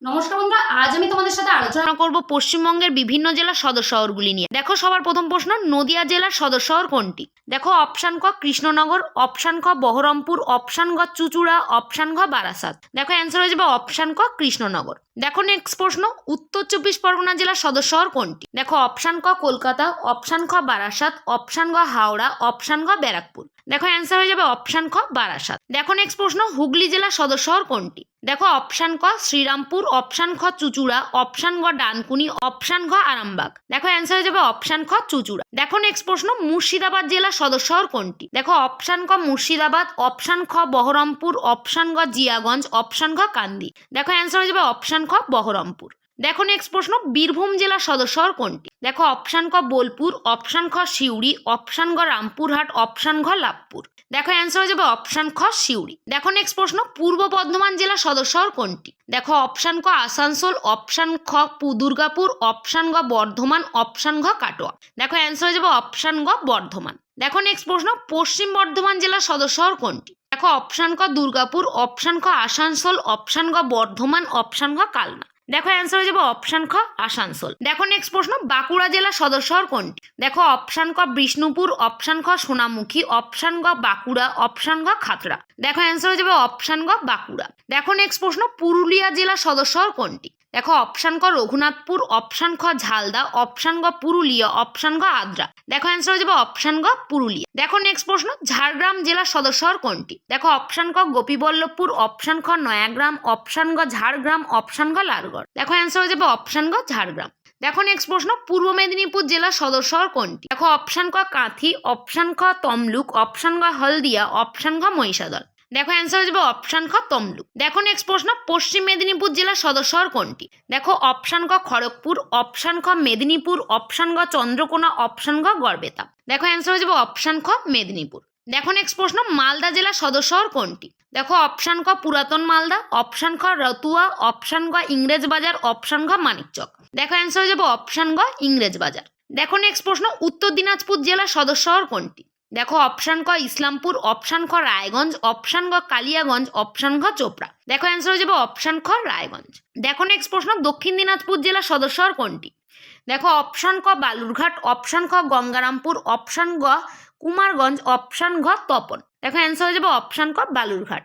নমস্কার বন্ধুরা, আজ আমি তোমাদের সাথে আলোচনা করব পশ্চিমবঙ্গের বিভিন্ন জেলার সদর শহরগুলি নিয়ে। দেখো সবার প্রথম প্রশ্ন, নদিয়া জেলার সদর শহর কোনটি? দেখো অপশান ক কৃষ্ণনগর, অপশান খ বহরমপুর, অপশান গ চুঁচুড়া, অপশান ঘ বারাসাত। দেখো অ্যান্সার হয়ে যাবে অপশান ক কৃষ্ণনগর। দেখো নেক্সট প্রশ্ন, উত্তর চব্বিশ পরগনা জেলার সদর শহর কোনটি? দেখো অপশান ক কলকাতা, অপশান খ বারাসাত, অপশান গ হাওড়া, অপশান ঘ ব্যারাকপুর। দেখো অ্যান্সার হয়ে যাবে অপশান খ বারাসাত। দেখো নেক্সট প্রশ্ন, হুগলি জেলার সদর শহর কোনটি? দেখো অপশান ক শ্রীরামপুর, অপশান খ চুঁচুড়া, অপশান গ ডানকুনি, অপশান ঘ আরামবাগ। দেখো অ্যান্সার হয়ে যাবে অপশান খ চুঁচুড়া। দেখো নেক্সট প্রশ্ন, মুর্শিদাবাদ জেলার সদর শহর কোনটি? দেখো অপশান ক মুর্শিদাবাদ, অপশান খ বহরমপুর, অপশান গ জিয়াগঞ্জ, অপশান ঘ কান্দি। দেখো অ্যান্সার হয়ে যাবে অপশান খ বহরমপুর। দেখো নেক্সট প্রশ্ন, বীরভূম জেলার সদর শহর কোনটি? দেখো অপশান ক বোলপুর, অপশান খ সিউড়ি, অপশান গ রামপুরহাট, অপশান ঘ লাভপুর। দেখো অ্যান্সার হয়ে যাবে অপশান খ সিউড়ি। দেখো নেক্সট প্রশ্ন, পূর্ব বর্ধমান জেলার সদর শহর কোনটি? দেখো অপশান ক আসানসোল, অপশান খ দুর্গাপুর, অপশান গ বর্ধমান, অপশান ঘ কাটোয়া। দেখো অ্যান্সার হয়ে যাবে অপশান গ বর্ধমান। দেখো নেক্সট প্রশ্ন, পশ্চিম বর্ধমান জেলার সদর শহর কোনটি? দেখো অপশান ক দুর্গাপুর, অপশান খ আসানসোল, অপশান গ বর্ধমান, অপশান ঘ কালনা। দেখো অ্যান্সার হয়ে যাবে অপশান খ আসানসোল। দেখো নেক্সট প্রশ্ন, বাঁকুড়া জেলার সদর শহর কোনটি? দেখো অপশান ক বিষ্ণুপুর, অপশান খ সোনামুখী, অপশান গ বাঁকুড়া, অপশান ঘ খাতড়া। দেখো অ্যান্সার হয়ে যাবে অপশান গ বাঁকুড়া। দেখো নেক্সট প্রশ্ন, পুরুলিয়া জেলার সদর শহর কোনটি? দেখো অপশান ক রঘুনাথপুর, অপশান খ ঝালদা, অপশান গ পুরুলিয়া, অপশান গ আদ্রা। দেখো অ্যান্সার হয়ে যাবে অপশান গ পুরুলিয়া। দেখো নেক্সট প্রশ্ন, ঝাড়গ্রাম জেলার সদর শহর কোনটি? দেখো অপশান ক গোপীবল্লভপুর, অপশান খ নয়াগ্রাম, অপশান গ ঝাড়গ্রাম, অপশান ঘ লালগড়। দেখো অ্যান্সার হয়ে যাবে অপশান গ ঝাড়গ্রাম। দেখো নেক্সট প্রশ্ন, পূর্ব মেদিনীপুর জেলার সদর শহর কোনটি? দেখো অপশান ক কাঁথি, অপশান খ তমলুক, অপশান গ হলদিয়া, অপশান ঘ মহিষাদল। দেখো অ্যান্সার হয়ে যাবে অপশান খ তমলুক। দেখো নেক্সট প্রশ্ন, পশ্চিম মেদিনীপুর জেলার সদর শহর কোনটি? দেখো অপশান ক খড়গপুর, অপশান খ মেদিনীপুর, অপশান গ চন্দ্রকোনা, অপশান ঘ গড়বেতা। দেখো অ্যান্সার হয়ে যাবে অপশান খ মেদিনীপুর। দেখো নেক্সট প্রশ্ন, মালদা জেলার সদর শহর কোনটি? দেখো অপশান ক পুরাতন মালদা, অপশান খ রতুয়া, অপশান গ ইংরেজ বাজার, অপশান ঘ মানিকচক। দেখো অ্যান্সার হয়ে যাবে অপশান গ ইংরেজ বাজার। দেখো নেক্সট প্রশ্ন, উত্তর দিনাজপুর জেলার সদর শহর কোনটি? দেখো অপশান ক ইসলামপুর, অপশান খ রায়গঞ্জ, অপশান গ কালিয়াগঞ্জ, অপশান ঘ চোপড়া। দেখো অ্যান্সার হয়ে যাবে অপশান খ রায়গঞ্জ। দেখো নেক্সট প্রশ্ন, দক্ষিণ দিনাজপুর জেলার সদর শহর কোনটি? দেখো অপশান ক বালুরঘাট, অপশান খ গঙ্গারামপুর, অপশান গ কুমারগঞ্জ, অপশান ঘ তপন। দেখো অ্যান্সার হয়ে যাবে অপশান ক বালুরঘাট।